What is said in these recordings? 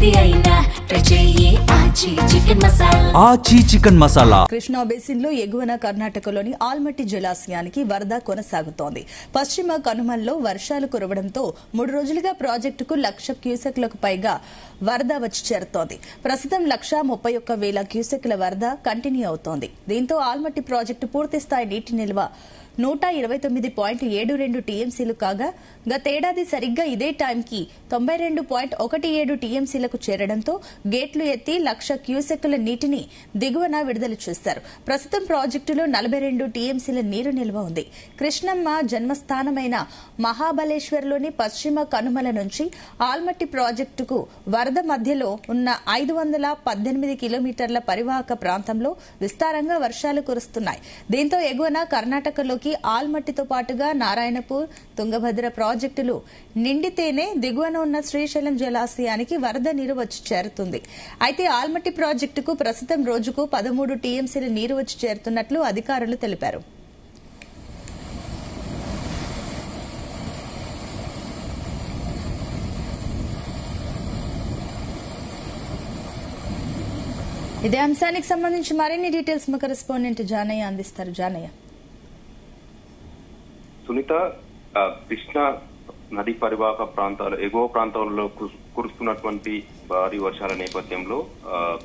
ఏది అయినా ట్రై చెయ్యి ఆచి చికెన్ మసాలా. ఆచి చికెన్ మసాలా. కృష్ణా బేసిన్ లో ఎగువన కర్ణాటకలోని ఆల్మట్టి జలాశయానికి వరద కొనసాగుతోంది. పశ్చిమ కనుమల్లో వర్షాలు కురవడంతో 3 రోజులుగా ప్రాజెక్టుకు 1,00,000 క్యూసెక్లకు పైగా వరద వచ్చి చేరుతోంది. ప్రస్తుతం 1,31,000 క్యూసెక్ల వరద కంటిన్యూ అవుతోంది. దీంతో ఆల్మట్టి ప్రాజెక్టు పూర్తిస్థాయి నీటి నిల్వ 129.72 టీఎంసీలు కాగా గతేడాది సరిగ్గా ఇదే టైంకి 92.17 టీఎంసీలకు చేరడంతో గేట్లు ఎత్తి 1,00,000 క్యూసెక్కుల నీటిని దిగువన విడుదల చేశారు. ప్రస్తుతం ప్రాజెక్టులో 42 టీఎంసీల నీరు నిల్వ ఉంది. కృష్ణమ్మ జన్మస్థానమైన మహాబలేశ్వర్లోని పశ్చిమ కనుమల నుంచి ఆల్మట్టి ప్రాజెక్టుకు వరద మధ్యలో ఉన్న 518 కిలోమీటర్ల పరివాహక ప్రాంతంలో విస్తారంగా వర్షాలు కురుస్తున్నాయి. దీంతో ఎగువన కర్ణాటకలో ఆల్మట్టితో పాటుగా నారాయణపూర్, తుంగభద్ర ప్రాజెక్టులు నిండితేనే దిగువన ఉన్న శ్రీశైలం జలాశయానికి వరద నీరు వచ్చి చేరుతుంది. అయితే ఆల్మట్టి ప్రాజెక్టుకు ప్రస్తుతం రోజుకు 13 టీఎంసీల నీరు వచ్చి చేరుతున్నట్లు అధికారులు తెలిపారు. ఇదే అంశానికి సంబంధించి మరిన్ని డీటెయిల్స్ మా కరెస్పాండెంట్ జానయ్య అందిస్తారు. జానయ్య. సునీత, కృష్ణా నది పరివాహక ప్రాంతాలు ఎగువ ప్రాంతాల్లో కురుస్తున్నటువంటి భారీ వర్షాల నేపథ్యంలో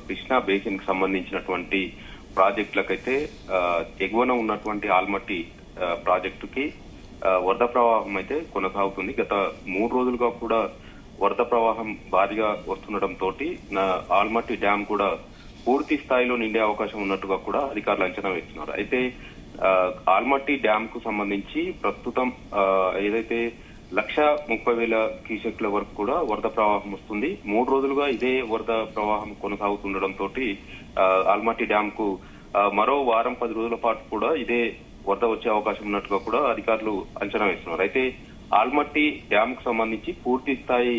కృష్ణా బేసిన్ కి సంబంధించినటువంటి ప్రాజెక్టులకైతే ఎగువన ఉన్నటువంటి ఆల్మట్టి ప్రాజెక్టుకి వరద ప్రవాహం అయితే కొనసాగుతుంది. గత 3 రోజులుగా కూడా వరద ప్రవాహం భారీగా వస్తుండటంతో ఆల్మట్టి డ్యాం కూడా పూర్తి స్థాయిలో నిండే అవకాశం ఉన్నట్టుగా కూడా అధికారులు అంచనా వేస్తున్నారు. అయితే ఆల్మట్టి డ్యామ్ కు సంబంధించి ప్రస్తుతం ఏదైతే 1,30,000 క్యూసెక్ల వరకు కూడా వరద ప్రవాహం వస్తుంది. 3 రోజులుగా ఇదే వరద ప్రవాహం కొనసాగుతుండటంతో ఆల్మట్టి డ్యామ్ కు మరో వారం 10 రోజుల పాటు కూడా ఇదే వరద వచ్చే అవకాశం ఉన్నట్టుగా కూడా అధికారులు అంచనా వేస్తున్నారు. అయితే ఆల్మట్టి డ్యామ్ కు సంబంధించి పూర్తి స్థాయి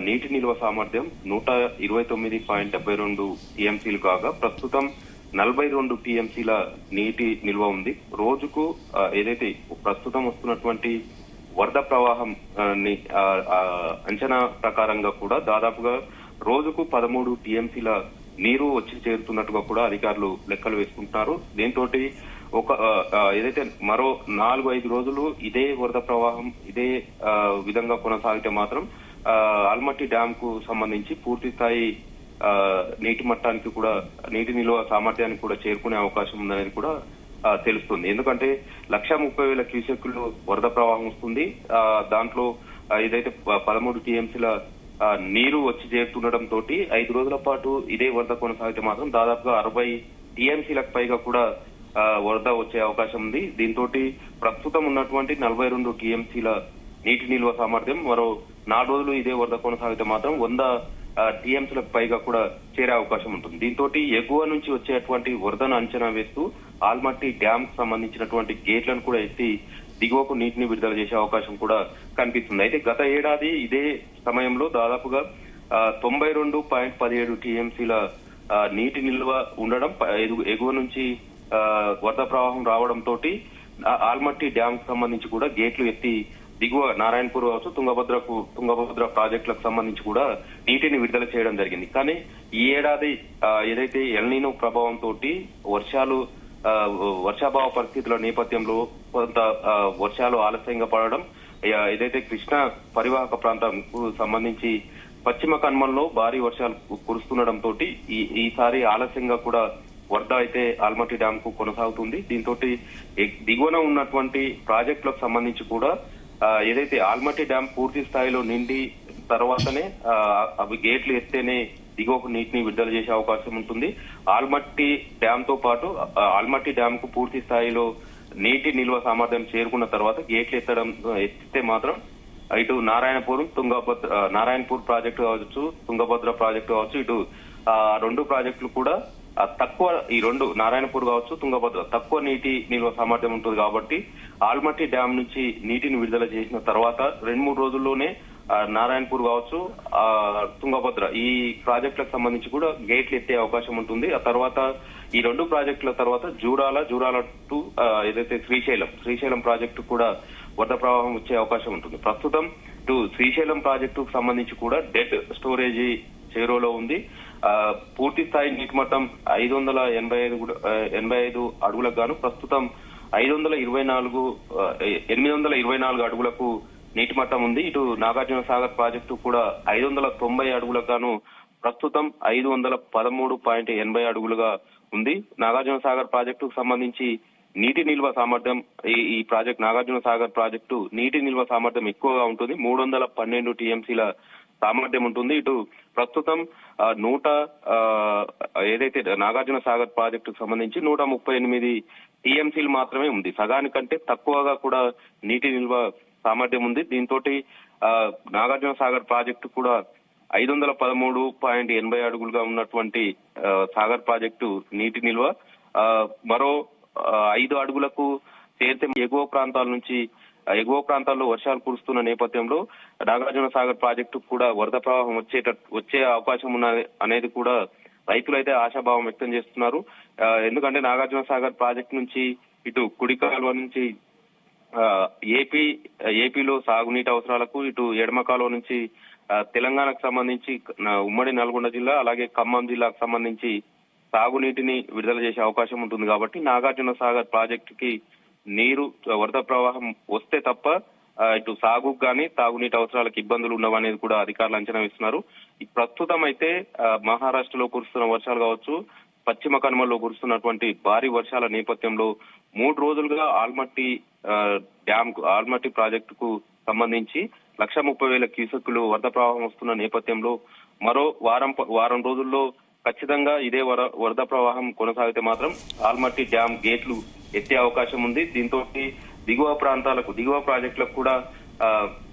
నీటి నిల్వ సామర్థ్యం 129.72 టీఎంసీలు కాగా ప్రస్తుతం 42 టీఎంసీల నీటి నిల్వ ఉంది. రోజుకు ఏదైతే ప్రస్తుతం వస్తున్నటువంటి వరద ప్రవాహం అంచనా ప్రకారంగా కూడా దాదాపుగా రోజుకు 13 టీఎంసీల నీరు వచ్చి చేరుతున్నట్టుగా కూడా అధికారులు లెక్కలు వేసుకుంటున్నారు. దీంతో ఏదైతే మరో 4-5 రోజులు ఇదే వరద ప్రవాహం ఇదే విధంగా కొనసాగితే మాత్రం ఆల్మట్టి డ్యామ్ కు సంబంధించి పూర్తి స్థాయి నీటి మట్టానికి కూడా నీటి నిల్వ సామర్థ్యానికి కూడా చేరుకునే అవకాశం ఉందనేది కూడా తెలుస్తుంది. ఎందుకంటే 1,30,000 క్యూసెక్కులు వరద ప్రవాహం వస్తుంది. దాంట్లో ఏదైతే 13 టీఎంసీల నీరు వచ్చి చేరుతుండటంతో 5 రోజుల పాటు ఇదే వరద కొనసాగితే మాత్రం దాదాపుగా 60 టీఎంసీలకు పైగా కూడా వరద వచ్చే అవకాశం ఉంది. దీంతో ప్రస్తుతం ఉన్నటువంటి 42 టీఎంసీల నీటి నిల్వ సామర్థ్యం మరో 4 రోజులు ఇదే వరద కొనసాగితే మాత్రం 100 టీఎంసీలకు పైగా కూడా చేరే అవకాశం ఉంటుంది. దీంతో ఎగువ నుంచి వచ్చేటువంటి వరదను అంచనా వేస్తూ ఆల్మట్టి డ్యామ్ కు సంబంధించినటువంటి గేట్లను కూడా ఎత్తి దిగువకు నీటిని విడుదల చేసే అవకాశం కూడా కనిపిస్తుంది. అయితే గత ఏడాది ఇదే సమయంలో దాదాపుగా 92.17 టీఎంసీల నీటి నిల్వ ఉండడం ఎగువ నుంచి వరద ప్రవాహం రావడంతో ఆల్మట్టి డ్యామ్ కు సంబంధించి కూడా గేట్లు ఎత్తి దిగువ నారాయణపూర్ కావచ్చు తుంగభద్ర ప్రాజెక్టులకు సంబంధించి కూడా నీటిని విడుదల చేయడం జరిగింది. కానీ ఈ ఏడాది ఏదైతే ఎల్నినో ప్రభావంతో వర్షాభావ పరిస్థితుల నేపథ్యంలో కొంత వర్షాలు ఆలస్యంగా పడడం, ఏదైతే కృష్ణా పరివాహక ప్రాంతంకు సంబంధించి పశ్చిమ కనుమల్లో భారీ వర్షాలు కురుస్తుండటంతో ఈసారి ఆలస్యంగా కూడా వరద అయితే ఆల్మట్టి డ్యామ్ కు కొనసాగుతుంది. దీంతో దిగువన ఉన్నటువంటి ప్రాజెక్టులకు సంబంధించి కూడా ఏదైతే ఆల్మట్టి డ్యామ్ పూర్తి స్థాయిలో నిండి తర్వాతనే అవి గేట్లు ఎత్తేనే దిగువకు నీటిని విడుదల చేసే అవకాశం ఉంటుంది. ఆల్మట్టి డ్యామ్ తో పాటు ఆల్మట్టి డ్యామ్ కు పూర్తి స్థాయిలో నీటి నిల్వ సామర్థ్యం చేరుకున్న తర్వాత గేట్లు ఎత్తితే మాత్రం ఇటు నారాయణపూర్ ప్రాజెక్టు కావచ్చు, తుంగభద్ర ప్రాజెక్టు కావచ్చు, ఇటు 2 ప్రాజెక్టులు కూడా తక్కువ, ఈ 2 నారాయణపూర్ కావచ్చు, తుంగభద్ర తక్కువ నీటి నిల్వ సామర్థ్యం ఉంటుంది. కాబట్టి ఆల్మట్టి డ్యామ్ నుంచి నీటిని విడుదల చేసిన తర్వాత 2-3 రోజుల్లోనే నారాయణపూర్ కావచ్చు, తుంగభద్ర ఈ ప్రాజెక్టులకు సంబంధించి కూడా గేట్లు ఎత్తే అవకాశం ఉంటుంది. ఆ తర్వాత ఈ 2 ప్రాజెక్టుల తర్వాత జూరాల టు ఏదైతే శ్రీశైలం ప్రాజెక్టు కూడా వరద ప్రవాహం వచ్చే అవకాశం ఉంటుంది. ప్రస్తుతం శ్రీశైలం ప్రాజెక్టుకు సంబంధించి కూడా డెడ్ స్టోరేజీ చేరువలో ఉంది. పూర్తి స్థాయి నీటి మట్టం 585 అడుగులకు గాను ప్రస్తుతం 824 అడుగులకు నీటి మట్టం ఉంది. ఇటు నాగార్జున సాగర్ ప్రాజెక్టు కూడా 590 అడుగులకు గాను ప్రస్తుతం 513.80 అడుగులుగా ఉంది. నాగార్జున సాగర్ ప్రాజెక్టుకు సంబంధించి నీటి నిల్వ సామర్థ్యం ఈ ప్రాజెక్ట్ నాగార్జున సాగర్ ప్రాజెక్టు నీటి నిల్వ సామర్థ్యం ఎక్కువగా ఉంటుంది. 312 టీఎంసీల సామర్థ్యం ఉంటుంది. ఇటు ప్రస్తుతం ఏదైతే నాగార్జున సాగర్ ప్రాజెక్టుకు సంబంధించి 138 టీఎంసీలు మాత్రమే ఉంది. సగానికంటే తక్కువగా కూడా నీటి నిల్వ సామర్థ్యం ఉంది. దీంతో నాగార్జున సాగర్ ప్రాజెక్టు కూడా 513.80 అడుగులుగా ఉన్నటువంటి సాగర్ ప్రాజెక్టు నీటి నిల్వ మరో 5 అడుగులకు చేరితే ఎగువ ప్రాంతాల్లో వర్షాలు కురుస్తున్న నేపథ్యంలో నాగార్జున సాగర్ ప్రాజెక్టు కూడా వరద ప్రవాహం వచ్చే అవకాశం ఉన్నది అనేది కూడా రైతులైతే ఆశాభావం వ్యక్తం చేస్తున్నారు. ఎందుకంటే నాగార్జున సాగర్ ప్రాజెక్టు నుంచి ఇటు కుడి కాలువ నుంచి ఏపీలో సాగునీటి అవసరాలకు, ఇటు ఎడమ కాలువ నుంచి తెలంగాణకు సంబంధించి ఉమ్మడి నల్గొండ జిల్లా అలాగే ఖమ్మం జిల్లాకు సంబంధించి సాగునీటిని విడుదల చేసే అవకాశం ఉంటుంది. కాబట్టి నాగార్జున సాగర్ ప్రాజెక్టుకి నీరు వరద ప్రవాహం వస్తే తప్ప ఇటు సాగుకు గానీ తాగునీటి అవసరాలకు ఇబ్బందులు ఉండవనేది కూడా అధికారులు అంచనా వేస్తున్నారు. ప్రస్తుతం అయితే మహారాష్ట్రలో కురుస్తున్న వర్షాలు కావచ్చు, పశ్చిమ కనుమల్లో కురుస్తున్నటువంటి భారీ వర్షాల నేపథ్యంలో 3 రోజులుగా ఆల్మట్టి ప్రాజెక్టుకు సంబంధించి 130,000 క్యూసెక్కులు వరద ప్రవాహం వస్తున్న నేపథ్యంలో మరో వారం రోజుల్లో ఖచ్చితంగా ఇదే వరద ప్రవాహం కొనసాగితే మాత్రం ఆల్మట్టి డ్యాం గేట్లు ఎత్తే అవకాశం ఉంది. దీంతో దిగువ ప్రాజెక్టులకు కూడా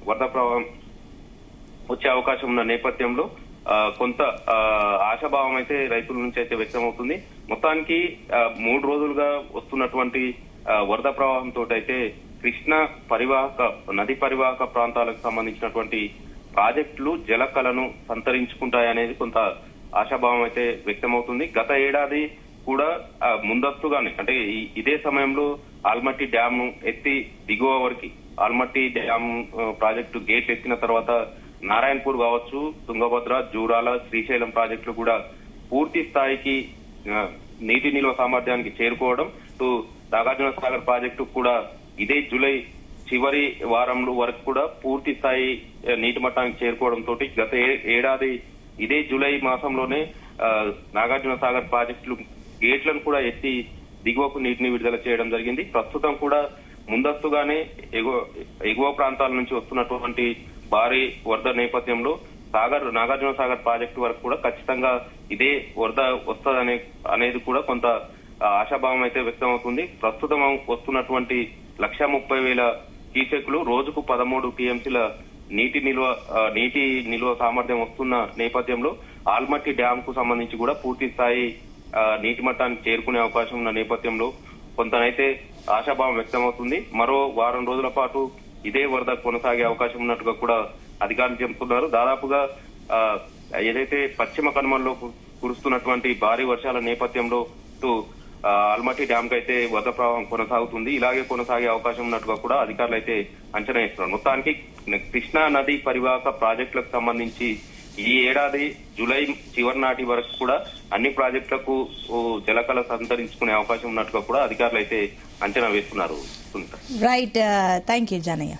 వరద ప్రవాహం వచ్చే అవకాశం ఉన్న నేపథ్యంలో కొంత ఆశాభావం అయితే రైతుల నుంచి అయితే వ్యక్తం అవుతుంది. మొత్తానికి 3 రోజులుగా వస్తున్నటువంటి వరద ప్రవాహంతో అయితే కృష్ణా నది పరివాహక ప్రాంతాలకు సంబంధించినటువంటి ప్రాజెక్టులు జలకలను సంతరించుకుంటాయనేది కొంత ఆశాభావం అయితే వ్యక్తమవుతుంది. గత ఏడాది కూడా ముందస్తుగానే అంటే ఇదే సమయంలో ఆల్మట్టి డ్యామ్ ఎత్తి దిగువ వరకు ఆల్మట్టి డ్యామ్ ప్రాజెక్టు గేట్ ఎత్తిన తర్వాత నారాయణపూర్ కావచ్చు, తుంగభద్ర, జూరాల, శ్రీశైలం ప్రాజెక్టులు కూడా పూర్తి స్థాయికి నీటి నిల్వ సామర్థ్యానికి చేరుకోవడం, నాగార్జున సాగర్ ప్రాజెక్టు కూడా ఇదే జూలై చివరి వారంలో వరకు కూడా పూర్తి స్థాయి నీటి మట్టానికి చేరుకోవడంతో గత ఏడాది ఇదే జూలై మాసంలోనే నాగార్జున సాగర్ ప్రాజెక్టులు గేట్లను కూడా ఎత్తి దిగువకు నీటిని విడుదల చేయడం జరిగింది. ప్రస్తుతం కూడా ముందస్తుగానే ఎగువ ప్రాంతాల నుంచి వస్తున్నటువంటి భారీ వరద నేపథ్యంలో నాగార్జున సాగర్ ప్రాజెక్టు వరకు కూడా ఖచ్చితంగా ఇదే వరద వస్తది అనేది కూడా కొంత ఆశాభావం అయితే వ్యక్తం అవుతుంది. ప్రస్తుతం వస్తున్నటువంటి 130,000 క్యూసెక్కులు రోజుకు 13 టీఎంసీల నీటి నిల్వ సామర్థ్యం వస్తున్న నేపథ్యంలో ఆల్మట్టి డ్యామ్ కు సంబంధించి కూడా పూర్తి స్థాయి నీటి మట్టానికి చేరుకునే అవకాశం ఉన్న నేపథ్యంలో కొంతనైతే ఆశాభావం వ్యక్తమవుతుంది. మరో వారం రోజుల పాటు ఇదే వరద కొనసాగే అవకాశం ఉన్నట్టుగా కూడా అధికారులు చెబుతున్నారు. దాదాపుగా ఏదైతే పశ్చిమ కనుమల్లో కురుస్తున్నటువంటి భారీ వర్షాల నేపథ్యంలో ఆల్మట్టి డ్యామ్ కు అయితే వరద ప్రవాహం కొనసాగుతుంది. ఇలాగే కొనసాగే అవకాశం ఉన్నట్టుగా కూడా అధికారులు అయితే అంచనా వేస్తున్నారు. మొత్తానికి కృష్ణా నది పరివాహక ప్రాజెక్టులకు సంబంధించి ఈ ఏడాది జూలై చివరి నాటి వరకు కూడా అన్ని ప్రాజెక్టులకు జలకళ సంతరించుకునే అవకాశం ఉన్నట్టుగా కూడా అధికారులు అయితే అంచనా వేస్తున్నారు. Right, thank you Janaiah.